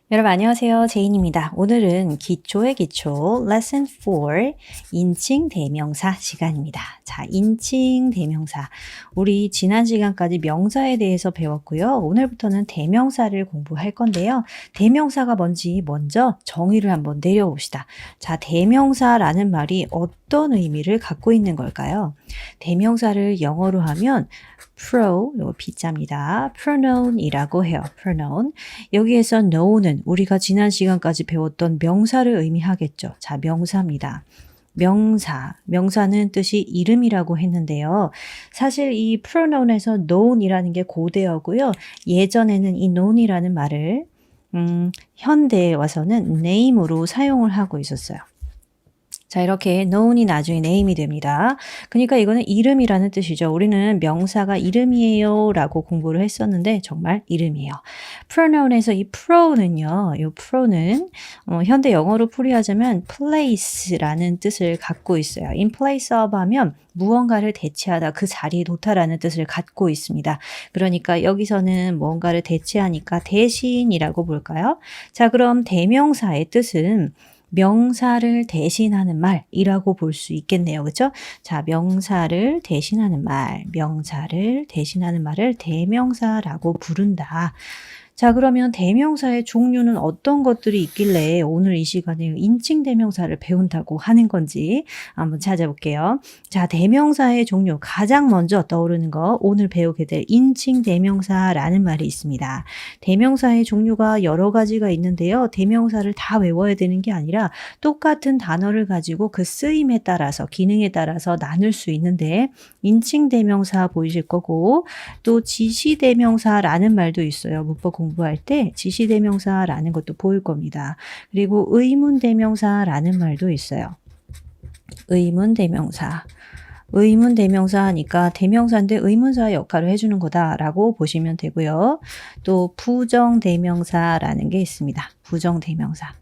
여러분 안녕하세요. 제인입니다. 오늘은 기초의 기초 레슨 4 인칭 대명사 시간입니다. 자, 인칭 대명사. 우리 지난 시간까지 명사에 대해서 배웠고요. 오늘부터는 대명사를 공부할 건데요. 대명사가 뭔지 먼저 정의를 한번 내려봅시다. 자, 대명사라는 말이 어떤 의미를 갖고 있는 걸까요? 대명사를 영어로 하면 요거 B자입니다. pronoun이라고 해요. pronoun. 여기에서 know는 우리가 지난 시간까지 배웠던 명사를 의미하겠죠. 자, 명사입니다. 명사는 뜻이 이름이라고 했는데요. 사실 이 pronoun에서 known이라는 게 고대어고요. 예전에는 이 known이라는 말을 현대에 와서는 name으로 사용을 하고 있었어요. 자, 이렇게 known이 나중에 name이 됩니다. 그러니까 이거는 이름이라는 뜻이죠. 우리는 명사가 이름이에요 라고 공부를 했었는데 정말 이름이에요. pronoun에서 이 pro는요. 이 pro는 현대 영어로 풀이하자면 place라는 뜻을 갖고 있어요. in place of 하면 무언가를 대체하다, 그 자리에 놓다라는 뜻을 갖고 있습니다. 그러니까 여기서는 무언가를 대체하니까 대신이라고 볼까요? 자, 그럼 대명사의 뜻은 명사를 대신하는 말이라고 볼 수 있겠네요. 그렇죠? 자, 명사를 대신하는 말을 대명사라고 부른다. 자, 그러면 대명사의 종류는 어떤 것들이 있길래 오늘 이 시간에 인칭 대명사를 배운다고 하는 건지 한번 찾아볼게요. 자, 대명사의 종류 가장 먼저 떠오르는 거 오늘 배우게 될 인칭 대명사라는 말이 있습니다. 대명사의 종류가 여러 가지가 있는데요. 대명사를 다 외워야 되는 게 아니라 똑같은 단어를 가지고 그 쓰임에 따라서 기능에 따라서 나눌 수 있는데 인칭 대명사 보이실 거고 또 지시 대명사라는 말도 있어요. 문법 공부할 때 지시 대명사라는 것도 보일 겁니다. 그리고 의문 대명사라는 말도 있어요. 의문 대명사 하니까 대명사인데 의문사의 역할을 해주는 거다라고 보시면 되고요. 또 부정 대명사라는 게 있습니다. 부정 대명사.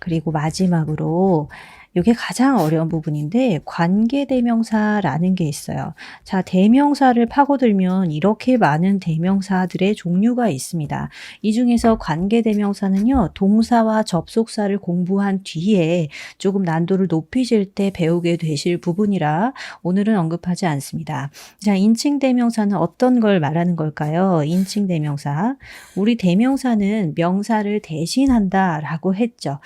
그리고 마지막으로 이게 가장 어려운 부분인데 관계대명사라는 게 있어요. 자, 대명사를 파고들면 이렇게 많은 대명사들의 종류가 있습니다. 이 중에서 관계대명사는요. 동사와 접속사를 공부한 뒤에 조금 난도를 높이실 때 배우게 되실 부분이라 오늘은 언급하지 않습니다. 자, 인칭대명사는 어떤 걸 말하는 걸까요? 인칭대명사. 우리 대명사는 명사를 대신한다라고 했죠.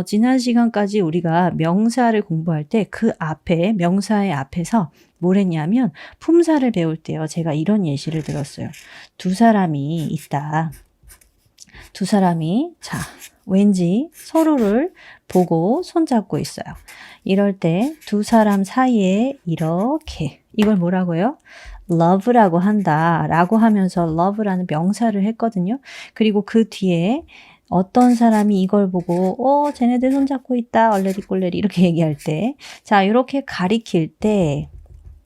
지난 시간까지 우리가 명사를 공부할 때 그 앞에 명사의 앞에서 뭘 했냐면 품사를 배울 때요. 제가 이런 예시를 들었어요. 두 사람이 있다. 두 사람이 왠지 서로를 보고 손잡고 있어요. 이럴 때 두 사람 사이에 이렇게 이걸 뭐라고요? love라고 한다라고 하면서 love라는 명사를 했거든요. 그리고 그 뒤에 어떤 사람이 이걸 보고 쟤네들 손잡고 있다 얼레리 꼴레리 이렇게 얘기할 때 자 이렇게 가리킬 때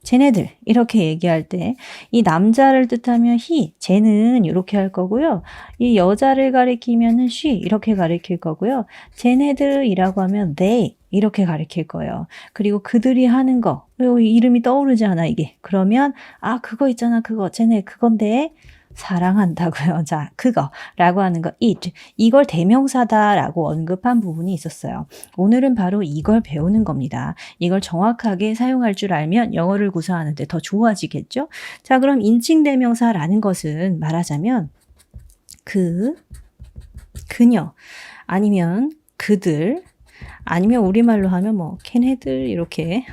쟤네들 이렇게 얘기할 때 이 남자를 뜻하면 he, 쟤는 이렇게 할 거고요. 이 여자를 가리키면은 she 이렇게 가리킬 거고요. 쟤네들이라고 하면 they 이렇게 가리킬 거예요. 그리고 그들이 하는 거 이름이 떠오르지 않아 이게. 그러면 그거 있잖아 그거 쟤네 그건데 사랑한다고요. 자, 그거라고 하는 거 it. 이걸 대명사다라고 언급한 부분이 있었어요. 오늘은 바로 이걸 배우는 겁니다. 이걸 정확하게 사용할 줄 알면 영어를 구사하는데 더 좋아지겠죠? 자, 그럼 인칭 대명사라는 것은 말하자면 그녀 아니면 그들 아니면 우리말로 하면 걔네들 이렇게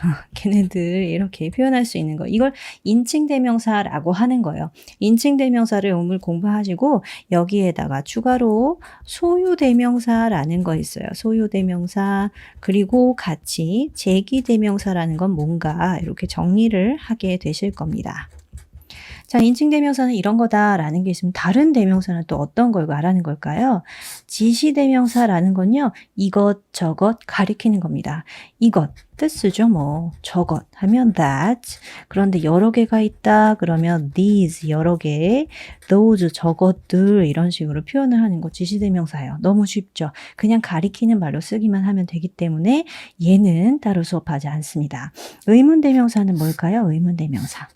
표현할 수 있는 거. 이걸 인칭 대명사라고 하는 거예요. 인칭 대명사를 오늘 공부하시고 여기에다가 추가로 소유 대명사라는 거 있어요. 소유 대명사 그리고 같이 제기 대명사라는 건 뭔가 이렇게 정리를 하게 되실 겁니다. 자, 인칭 대명사는 이런 거다라는 게 있으면 다른 대명사는 또 어떤 걸 말하는 걸까요? 지시 대명사라는 건요. 이것저것 가리키는 겁니다. 이것 뜻쓰죠. 저것 하면 that. 그런데 여러 개가 있다 그러면 these 여러 개, those 저것들 이런 식으로 표현을 하는 거 지시 대명사예요. 너무 쉽죠. 그냥 가리키는 말로 쓰기만 하면 되기 때문에 얘는 따로 수업하지 않습니다. 의문 대명사는 뭘까요? 의문 대명사.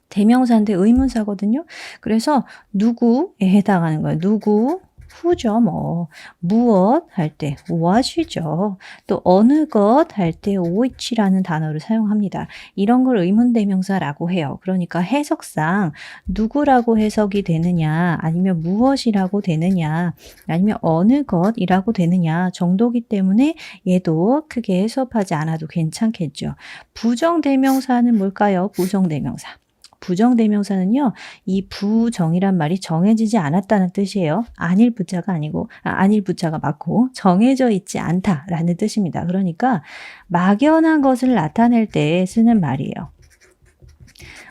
대명사인데 의문사거든요. 그래서 누구에 해당하는 거예요. 누구, who죠 뭐. 무엇 할 때 what이죠. 또 어느 것 할 때 which라는 단어를 사용합니다. 이런 걸 의문대명사라고 해요. 그러니까 해석상 누구라고 해석이 되느냐 아니면 무엇이라고 되느냐 아니면 어느 것이라고 되느냐 정도기 때문에 얘도 크게 수업하지 않아도 괜찮겠죠. 부정대명사는 뭘까요? 부정대명사. 부정대명사는요, 이 부정이란 말이 정해지지 않았다는 뜻이에요. 아닐 부자가 아니고, 아닐 부자가 맞고, 정해져 있지 않다라는 뜻입니다. 그러니까, 막연한 것을 나타낼 때 쓰는 말이에요.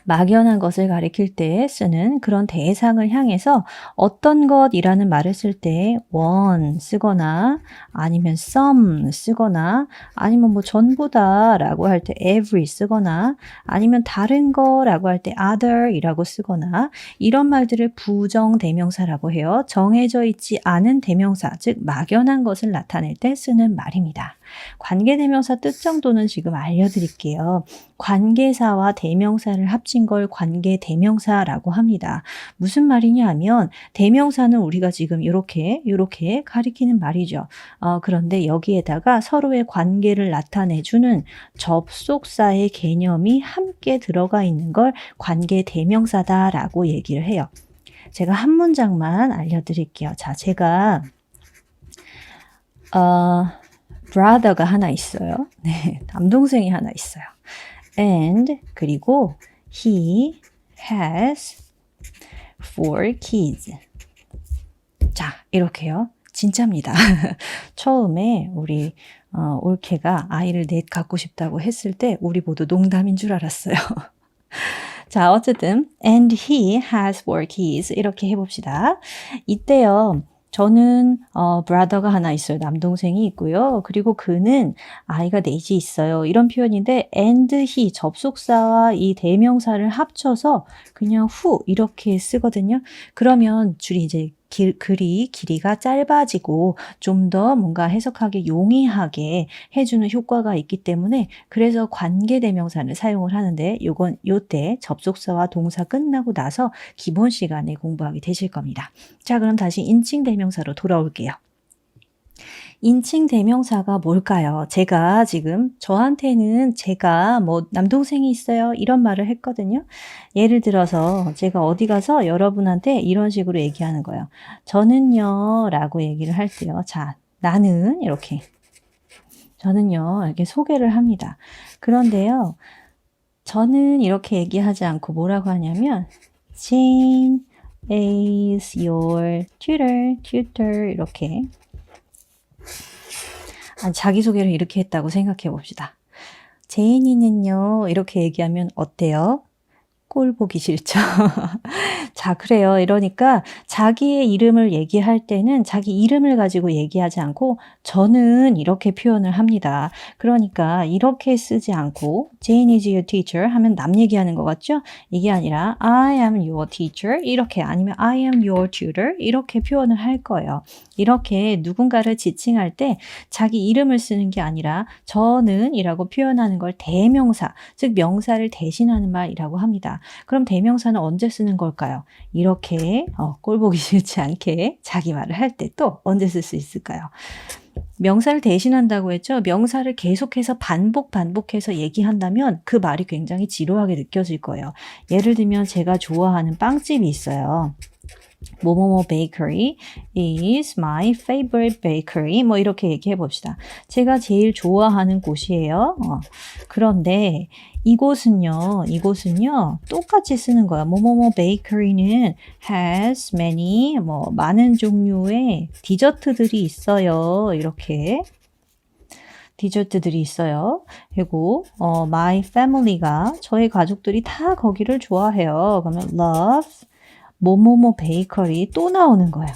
막연한 것을 가리킬 때 쓰는 그런 대상을 향해서 어떤 것이라는 말을 쓸 때 one 쓰거나 아니면 some 쓰거나 아니면 뭐 전부다라고 할 때 every 쓰거나 아니면 다른 거라고 할 때 other이라고 쓰거나 이런 말들을 부정대명사라고 해요. 정해져 있지 않은 대명사, 즉 막연한 것을 나타낼 때 쓰는 말입니다. 관계대명사 뜻 정도는 지금 알려드릴게요. 관계사와 대명사를 합친 걸 관계대명사라고 합니다. 무슨 말이냐 하면 대명사는 우리가 지금 이렇게 가리키는 말이죠. 그런데 여기에다가 서로의 관계를 나타내주는 접속사의 개념이 함께 들어가 있는 걸 관계대명사다라고 얘기를 해요. 제가 한 문장만 알려드릴게요. 자, 제가 brother가 하나 있어요. 네, 남동생이 하나 있어요. And 그리고 he has 4 kids. 자, 이렇게요. 진짜입니다. 처음에 우리 올케가 아이를 넷 갖고 싶다고 했을 때 우리 모두 농담인 줄 알았어요. 자, 어쨌든 and he has 4 kids 이렇게 해봅시다. 이때요. 저는 brother가 하나 있어요. 남동생이 있고요. 그리고 그는 아이가 넷이 있어요. 이런 표현인데 and he 접속사와 이 대명사를 합쳐서 그냥 who 이렇게 쓰거든요. 그러면 줄이 이제 글이 길이가 짧아지고 좀 더 뭔가 해석하기 용이하게 해주는 효과가 있기 때문에 그래서 관계대명사를 사용을 하는데 요때 접속사와 동사 끝나고 나서 기본 시간에 공부하게 되실 겁니다. 자, 그럼 다시 인칭대명사로 돌아올게요. 인칭 대명사가 뭘까요? 제가 지금 저한테는 제가 뭐 남동생이 있어요 이런 말을 했거든요. 예를 들어서 제가 어디 가서 여러분한테 이런 식으로 얘기하는 거예요. 저는요 라고 얘기를 할 때요. 자, 나는 이렇게 저는요 이렇게 소개를 합니다. 그런데요 저는 이렇게 얘기하지 않고 뭐라고 하냐면 Jane is your tutor 이렇게 자기소개를 이렇게 했다고 생각해 봅시다. 제인이는요 이렇게 얘기하면 어때요? 꼴 보기 싫죠. 자, 그래요. 이러니까 자기의 이름을 얘기할 때는 자기 이름을 가지고 얘기하지 않고 저는 이렇게 표현을 합니다. 그러니까 이렇게 쓰지 않고 Jane is your teacher 하면 남 얘기하는 것 같죠? 이게 아니라 I am your teacher 이렇게 아니면 I am your tutor 이렇게 표현을 할 거예요. 이렇게 누군가를 지칭할 때 자기 이름을 쓰는 게 아니라 저는 이라고 표현하는 걸 대명사, 즉 명사를 대신하는 말이라고 합니다. 그럼 대명사는 언제 쓰는 걸까요? 이렇게 꼴 보기 싫지 않게 자기 말을 할 때 또 언제 쓸 수 있을까요? 명사를 대신한다고 했죠? 명사를 계속해서 반복해서 얘기한다면 그 말이 굉장히 지루하게 느껴질 거예요. 예를 들면 제가 좋아하는 빵집이 있어요. 뭐뭐뭐 베이커리 is my favorite bakery 뭐 이렇게 얘기해 봅시다. 제가 제일 좋아하는 곳이에요. 그런데 이곳은요 똑같이 쓰는 거야. 뭐뭐뭐 베이커리는 has many 뭐 많은 종류의 디저트들이 있어요. 이렇게 디저트들이 있어요. 그리고 my family가 저희 가족들이 다 거기를 좋아해요. 그러면 love 뭐뭐뭐 베이커리 또 나오는 거예요.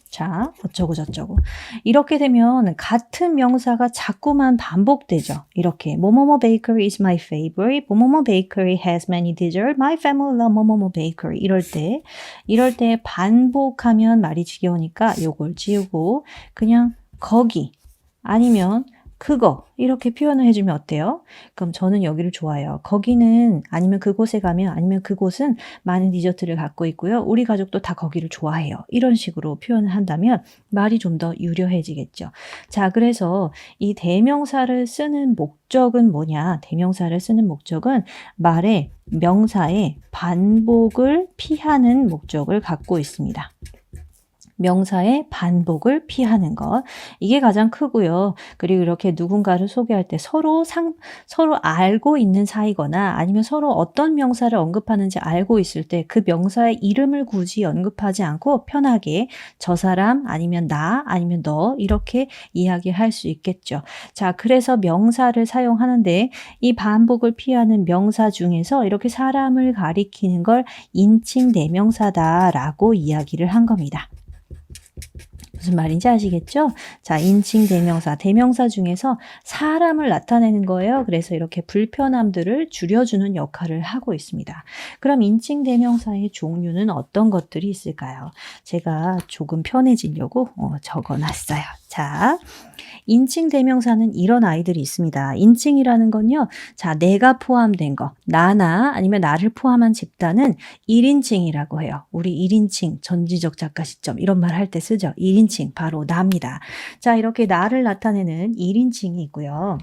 자, 어쩌고 저쩌고. 이렇게 되면 같은 명사가 자꾸만 반복되죠. 이렇게 뭐뭐뭐 베이커리 is my favorite. 뭐뭐뭐 베이커리 has many desserts. My family love 뭐뭐뭐 베이커리. 이럴 때 반복하면 말이 지겨우니까 요걸 지우고 그냥 거기 아니면 그거 이렇게 표현을 해주면 어때요? 그럼 저는 여기를 좋아해요. 거기는 아니면 그곳에 가면 아니면 그곳은 많은 디저트를 갖고 있고요. 우리 가족도 다 거기를 좋아해요. 이런 식으로 표현을 한다면 말이 좀 더 유려해지겠죠. 자, 그래서 이 대명사를 쓰는 목적은 뭐냐? 대명사를 쓰는 목적은 말의 명사의 반복을 피하는 목적을 갖고 있습니다. 명사의 반복을 피하는 것. 이게 가장 크고요. 그리고 이렇게 누군가를 소개할 때 서로 알고 있는 사이거나 아니면 서로 어떤 명사를 언급하는지 알고 있을 때 그 명사의 이름을 굳이 언급하지 않고 편하게 저 사람 아니면 나 아니면 너 이렇게 이야기할 수 있겠죠. 자, 그래서 명사를 사용하는데 이 반복을 피하는 명사 중에서 이렇게 사람을 가리키는 걸 인칭 대명사다라고 이야기를 한 겁니다. 무슨 말인지 아시겠죠? 자, 인칭 대명사, 대명사 중에서 사람을 나타내는 거예요. 그래서 이렇게 불편함들을 줄여주는 역할을 하고 있습니다. 그럼 인칭 대명사의 종류는 어떤 것들이 있을까요? 제가 조금 편해지려고 적어놨어요. 자, 인칭 대명사는 이런 아이들이 있습니다. 인칭이라는 건요. 자, 내가 포함된 거, 나나 아니면 나를 포함한 집단은 1인칭이라고 해요. 우리 1인칭, 전지적 작가 시점 이런 말 할 때 쓰죠. 1인칭, 바로 나입니다. 자, 이렇게 나를 나타내는 1인칭이 있고요.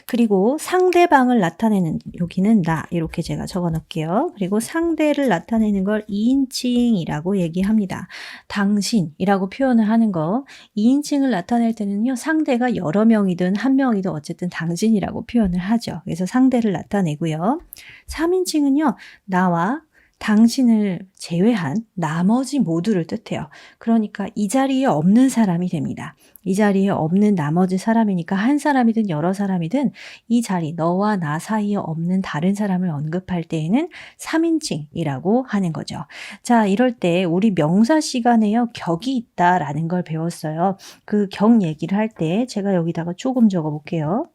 그리고 상대방을 나타내는 여기는 나 이렇게 제가 적어 놓을게요. 그리고 상대를 나타내는 걸 2인칭이라고 얘기합니다. 당신이라고 표현을 하는 거 2인칭을 나타낼 때는요. 상대가 여러 명이든 한 명이든 어쨌든 당신이라고 표현을 하죠. 그래서 상대를 나타내고요. 3인칭은요. 나와 당신을 제외한 나머지 모두를 뜻해요. 그러니까 이 자리에 없는 사람이 됩니다. 이 자리에 없는 나머지 사람이니까 한 사람이든 여러 사람이든 이 자리 너와 나 사이에 없는 다른 사람을 언급할 때에는 3인칭이라고 하는 거죠. 자, 이럴 때 우리 명사 시간에요. 격이 있다라는 걸 배웠어요. 그 격 얘기를 할 때 제가 여기다가 조금 적어 볼게요.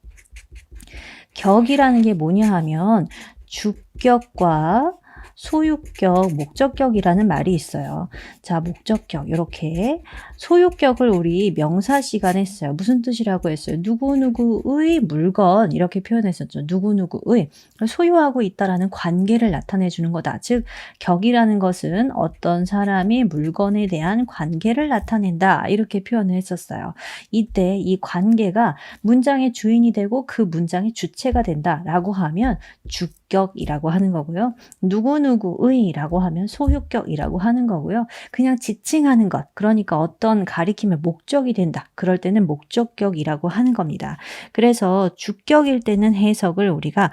격이라는 게 뭐냐 하면 주격과 소유격, 목적격이라는 말이 있어요. 자, 목적격 이렇게 소유격을 우리 명사 시간에 했어요. 무슨 뜻이라고 했어요? 누구누구의 물건 이렇게 표현했었죠. 누구누구의 소유하고 있다라는 관계를 나타내 주는 거다. 즉, 격이라는 것은 어떤 사람이 물건에 대한 관계를 나타낸다. 이렇게 표현을 했었어요. 이때 이 관계가 문장의 주인이 되고 그 문장의 주체가 된다라고 하면 주격이라고 하는 거고요. 누구누구의라고 하면 소유격이라고 하는 거고요. 그냥 지칭하는 것, 그러니까 어떤 가리킴의 목적이 된다. 그럴 때는 목적격이라고 하는 겁니다. 그래서 주격일 때는 해석을 우리가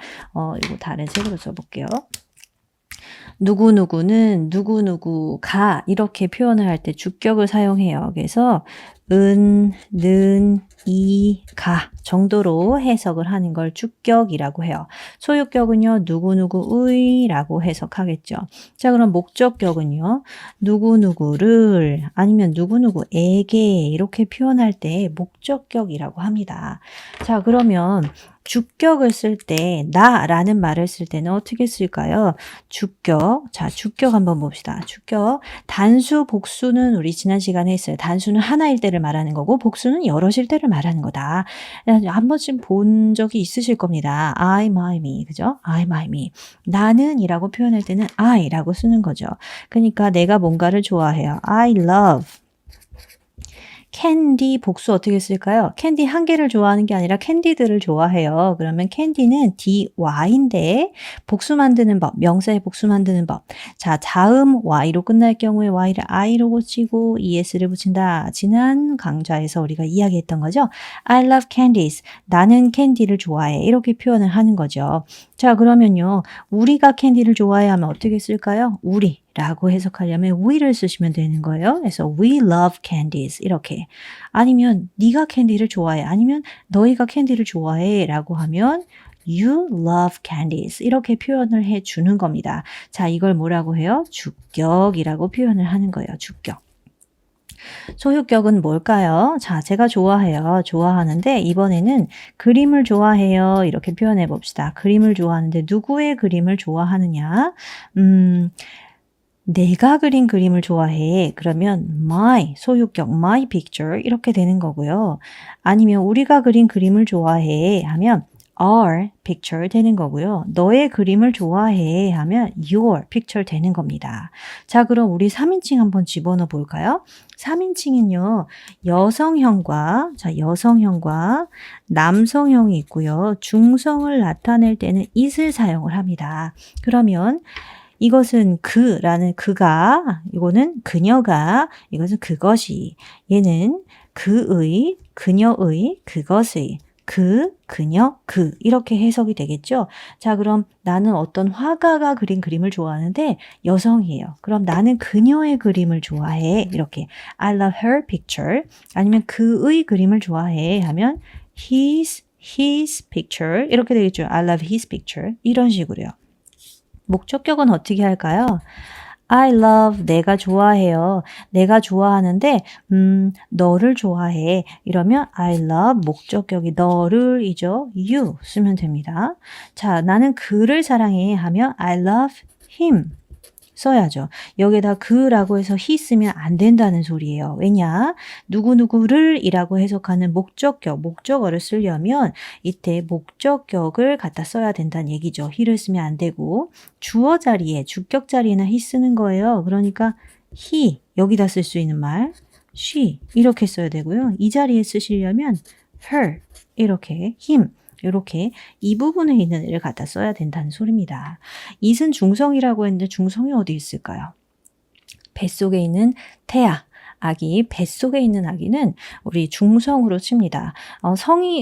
이거 다른 색으로 써볼게요. 누구누구는 누구누구가 이렇게 표현을 할 때 주격을 사용해요. 그래서 은, 는, 이, 가 정도로 해석을 하는 걸 주격이라고 해요. 소유격은요. 누구누구의 라고 해석하겠죠. 자, 그럼 목적격은요. 누구누구를 아니면 누구누구에게 이렇게 표현할 때 목적격이라고 합니다. 자, 그러면 주격을 쓸 때 나라는 말을 쓸 때는 어떻게 쓸까요? 주격. 자, 주격 한번 봅시다. 주격. 단수, 복수는 우리 지난 시간에 했어요. 단수는 하나일 때를 말하는 거고 복수는 여럿일 때를 말하는 거다. 한 번쯤 본 적이 있으실 겁니다. I, my, me. 그죠? I, my, me. 나는 이라고 표현할 때는 I라고 쓰는 거죠. 그러니까 내가 뭔가를 좋아해요. I love. 캔디 복수 어떻게 쓸까요? 캔디 한 개를 좋아하는 게 아니라 캔디들을 좋아해요. 그러면 캔디는 dy인데 복수 만드는 법, 명사의 복수 만드는 법. 자, 자음 y로 끝날 경우에 y를 i로 고치고 es를 붙인다. 지난 강좌에서 우리가 이야기했던 거죠. I love candies. 나는 캔디를 좋아해. 이렇게 표현을 하는 거죠. 자, 그러면요. 우리가 캔디를 좋아해 하면 어떻게 쓸까요? 우리. 라고 해석하려면 we를 쓰시면 되는 거예요. 그래서 we love candies 이렇게. 아니면 네가 캔디를 좋아해. 아니면 너희가 캔디를 좋아해 라고 하면 you love candies 이렇게 표현을 해주는 겁니다. 자, 이걸 뭐라고 해요? 주격이라고 표현을 하는 거예요. 주격. 소유격은 뭘까요? 자, 제가 좋아해요. 좋아하는데 이번에는 그림을 좋아해요. 이렇게 표현해 봅시다. 그림을 좋아하는데 누구의 그림을 좋아하느냐? 내가 그린 그림을 좋아해. 그러면 my, 소유격 my picture 이렇게 되는 거고요. 아니면 우리가 그린 그림을 좋아해 하면 our picture 되는 거고요. 너의 그림을 좋아해 하면 your picture 되는 겁니다. 자, 그럼 우리 3인칭 한번 집어넣어 볼까요? 3인칭은요. 여성형과 남성형이 있고요. 중성을 나타낼 때는 it을 사용을 합니다. 그러면 이것은 그라는 그가, 이거는 그녀가, 이것은 그것이, 얘는 그의, 그녀의, 그것의, 그녀, 이렇게 해석이 되겠죠. 자, 그럼 나는 어떤 화가가 그린 그림을 좋아하는데 여성이에요. 그럼 나는 그녀의 그림을 좋아해. 이렇게 I love her picture. 아니면 그의 그림을 좋아해 하면 his picture 이렇게 되겠죠. I love his picture. 이런 식으로요. 목적격은 어떻게 할까요? I love, 내가 좋아해요. 내가 좋아하는데, 너를 좋아해. 이러면 I love, 목적격이 너를이죠. you 쓰면 됩니다. 자, 나는 그를 사랑해 하면 I love him. 써야죠. 여기에다 그라고 해서 he 쓰면 안 된다는 소리예요. 왜냐? 누구누구를 이라고 해석하는 목적어를 쓰려면 이때 목적격을 갖다 써야 된다는 얘기죠. he를 쓰면 안 되고 주어 자리에 주격 자리에는 he 쓰는 거예요. 그러니까 he 여기다 쓸 수 있는 말 she 이렇게 써야 되고요. 이 자리에 쓰시려면 her 이렇게 him 이렇게 이 부분에 있는 애를 갖다 써야 된다는 소리입니다. it은 중성이라고 했는데 중성이 어디 있을까요? 뱃속에 있는 태아, 아기, 뱃속에 있는 아기는 우리 중성으로 칩니다.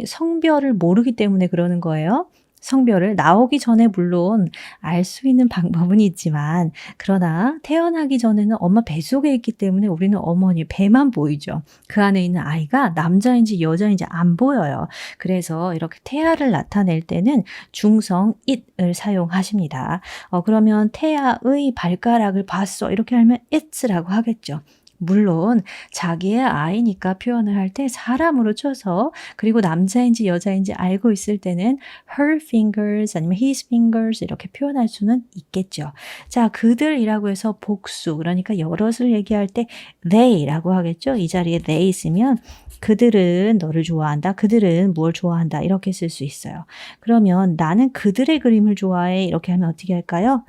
성별을 모르기 때문에 그러는 거예요. 성별을 나오기 전에 물론 알 수 있는 방법은 있지만 그러나 태어나기 전에는 엄마 뱃속에 있기 때문에 우리는 어머니 배만 보이죠. 그 안에 있는 아이가 남자인지 여자인지 안 보여요. 그래서 이렇게 태아를 나타낼 때는 중성 it을 사용하십니다. 그러면 태아의 발가락을 봤어 이렇게 하면 it's라고 하겠죠. 물론 자기의 아이니까 표현을 할 때 사람으로 쳐서 그리고 남자인지 여자인지 알고 있을 때는 her fingers 아니면 his fingers 이렇게 표현할 수는 있겠죠. 자, 그들이라고 해서 복수 그러니까 여럿을 얘기할 때 they라고 하겠죠. 이 자리에 they 있으면 그들은 너를 좋아한다. 그들은 뭘 좋아한다. 이렇게 쓸 수 있어요. 그러면 나는 그들의 그림을 좋아해. 이렇게 하면 어떻게 할까요?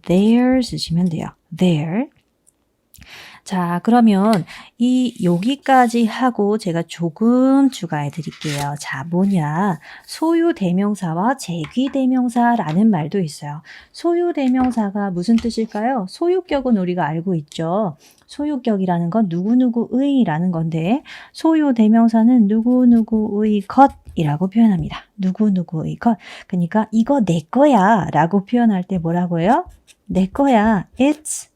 their 쓰시면 돼요. their 자, 그러면 여기까지 하고 제가 조금 추가해 드릴게요. 자, 뭐냐. 소유 대명사와 제귀 대명사라는 말도 있어요. 소유 대명사가 무슨 뜻일까요? 소유격은 우리가 알고 있죠. 소유격이라는 건 누구누구의라는 건데 소유 대명사는 누구누구의 것이라고 표현합니다. 누구누구의 것. 그러니까 이거 내 거야 라고 표현할 때 뭐라고 해요? 내 거야. It's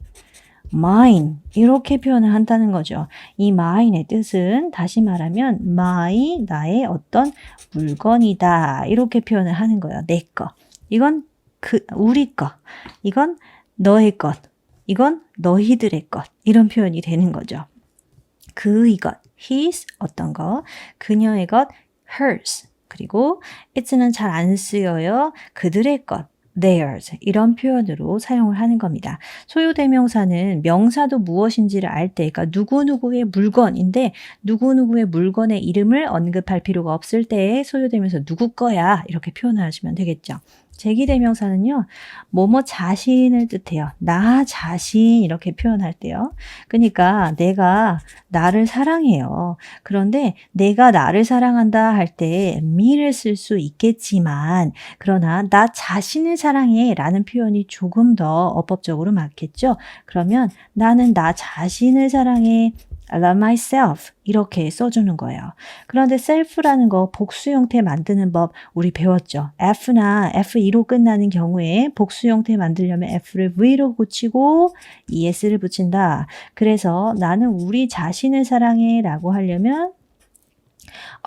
mine 이렇게 표현을 한다는 거죠. 이 mine의 뜻은 다시 말하면 my 나의 어떤 물건이다 이렇게 표현을 하는 거예요. 내 거. 이건 우리 거. 이건 너의 것. 이건 너희들의 것. 이런 표현이 되는 거죠. 그의 것. his 어떤 거. 그녀의 것. hers. 그리고 it's는 잘 안 쓰여요. 그들의 것. theirs 이런 표현으로 사용을 하는 겁니다. 소유대명사는 명사도 무엇인지를 알 때 그러니까 누구누구의 물건인데 누구누구의 물건의 이름을 언급할 필요가 없을 때 소유대명사 누구 거야 이렇게 표현을 하시면 되겠죠. 제기대명사는요. 뭐뭐 자신을 뜻해요. 나 자신 이렇게 표현할 때요. 그러니까 내가 나를 사랑해요. 그런데 내가 나를 사랑한다 할 때 me를 쓸 수 있겠지만 그러나 나 자신을 사랑해 라는 표현이 조금 더 어법적으로 맞겠죠. 그러면 나는 나 자신을 사랑해. I love myself 이렇게 써주는 거예요. 그런데 self라는 거 복수 형태 만드는 법 우리 배웠죠. F나 F2로 끝나는 경우에 복수 형태 만들려면 F를 V로 고치고 ES를 붙인다. 그래서 나는 우리 자신을 사랑해 라고 하려면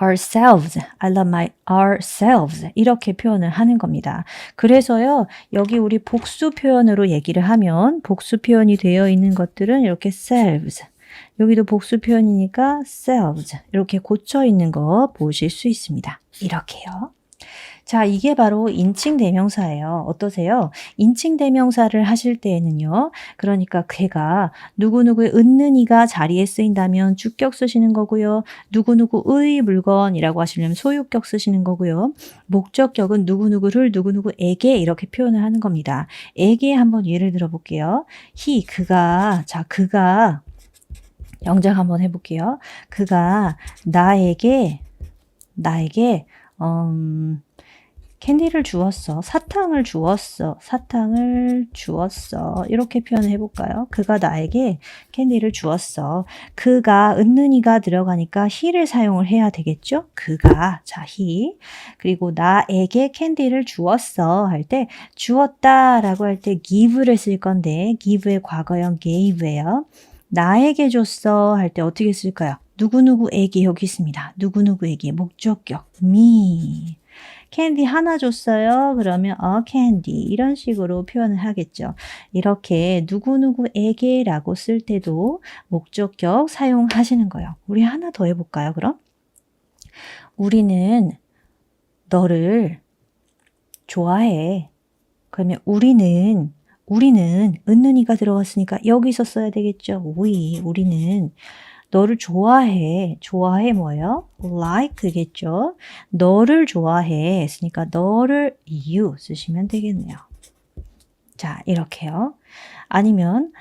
ourselves, I love my ourselves 이렇게 표현을 하는 겁니다. 그래서요 여기 우리 복수 표현으로 얘기를 하면 복수 표현이 되어 있는 것들은 이렇게 selves 여기도 복수 표현이니까 selves 이렇게 고쳐 있는 거 보실 수 있습니다. 이렇게요. 자, 이게 바로 인칭 대명사예요. 어떠세요? 인칭 대명사를 하실 때에는요. 그러니까 걔가 누구누구의 은는이가 자리에 쓰인다면 주격 쓰시는 거고요. 누구누구의 물건이라고 하시려면 소유격 쓰시는 거고요. 목적격은 누구누구를 누구누구에게 이렇게 표현을 하는 겁니다. 에게 한번 예를 들어 볼게요. 그가, 자, 그가 영작 한번 해볼게요. 그가 나에게 캔디를 주었어. 사탕을 주었어. 이렇게 표현을 해볼까요? 그가 나에게 캔디를 주었어. 그가 은는이가 들어가니까 he를 사용을 해야 되겠죠? 그가, 자, he. 그리고 나에게 캔디를 주었어 할 때 주었다 라고 할 때 give를 쓸 건데 give의 과거형 gave예요. 나에게 줬어 할 때 어떻게 쓸까요? 누구누구에게 여기 있습니다. 누구누구에게 목적격 me. 캔디 하나 줬어요. 그러면 캔디 이런 식으로 표현을 하겠죠. 이렇게 누구누구에게 라고 쓸 때도 목적격 사용하시는 거예요. 우리 하나 더 해볼까요? 그럼 우리는 너를 좋아해. 그러면 우리는 은는이가 들어갔으니까 여기서 써야 되겠죠. 우리는 너를 좋아해. 좋아해 뭐예요? like겠죠. 너를 좋아해 했으니까 너를 you 쓰시면 되겠네요. 자, 이렇게요. 아니면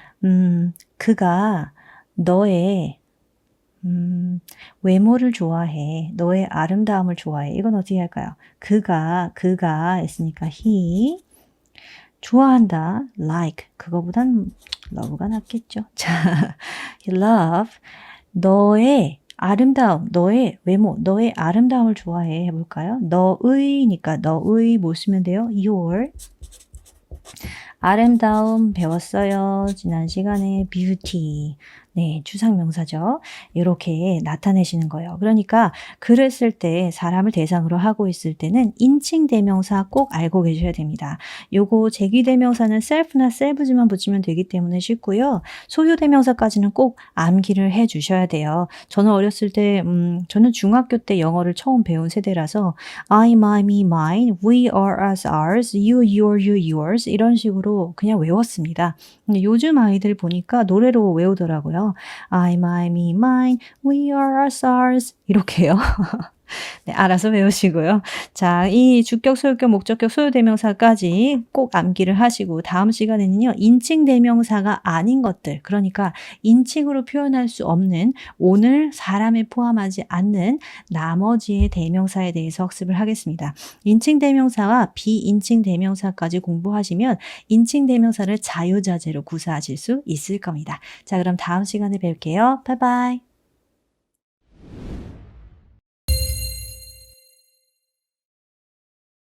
그가 너의 외모를 좋아해. 너의 아름다움을 좋아해. 이건 어떻게 할까요? 그가 했으니까 he 좋아한다. like 그거보단 love가 낫겠죠. 자, love 너의 아름다움, 너의 외모, 너의 아름다움을 좋아해 해볼까요? 너의니까 너의 뭐 쓰면 돼요? your 아름다움 배웠어요. 지난 시간에 beauty. 네, 추상명사죠. 이렇게 나타내시는 거예요. 그러니까 글을 쓸 때 사람을 대상으로 하고 있을 때는 인칭 대명사 꼭 알고 계셔야 됩니다. 요거 제기 대명사는 self나 selfs만 붙이면 되기 때문에 쉽고요. 소유 대명사까지는 꼭 암기를 해 주셔야 돼요. 저는 어렸을 때 저는 중학교 때 영어를 처음 배운 세대라서 I, my, me, mine, we, are, us, ours, you, your, you, yours 이런 식으로 그냥 외웠습니다. 근데 요즘 아이들 보니까 노래로 외우더라고요. I, my, me, mine, we, are, us, ours 이렇게요. 네, 알아서 외우시고요. 자, 이 주격, 소유격, 목적격, 소유대명사까지 꼭 암기를 하시고 다음 시간에는요. 인칭 대명사가 아닌 것들, 그러니까 인칭으로 표현할 수 없는 오늘 사람에 포함하지 않는 나머지의 대명사에 대해서 학습을 하겠습니다. 인칭 대명사와 비인칭 대명사까지 공부하시면 인칭 대명사를 자유자재로 구사하실 수 있을 겁니다. 자, 그럼 다음 시간에 뵐게요. 바이바이.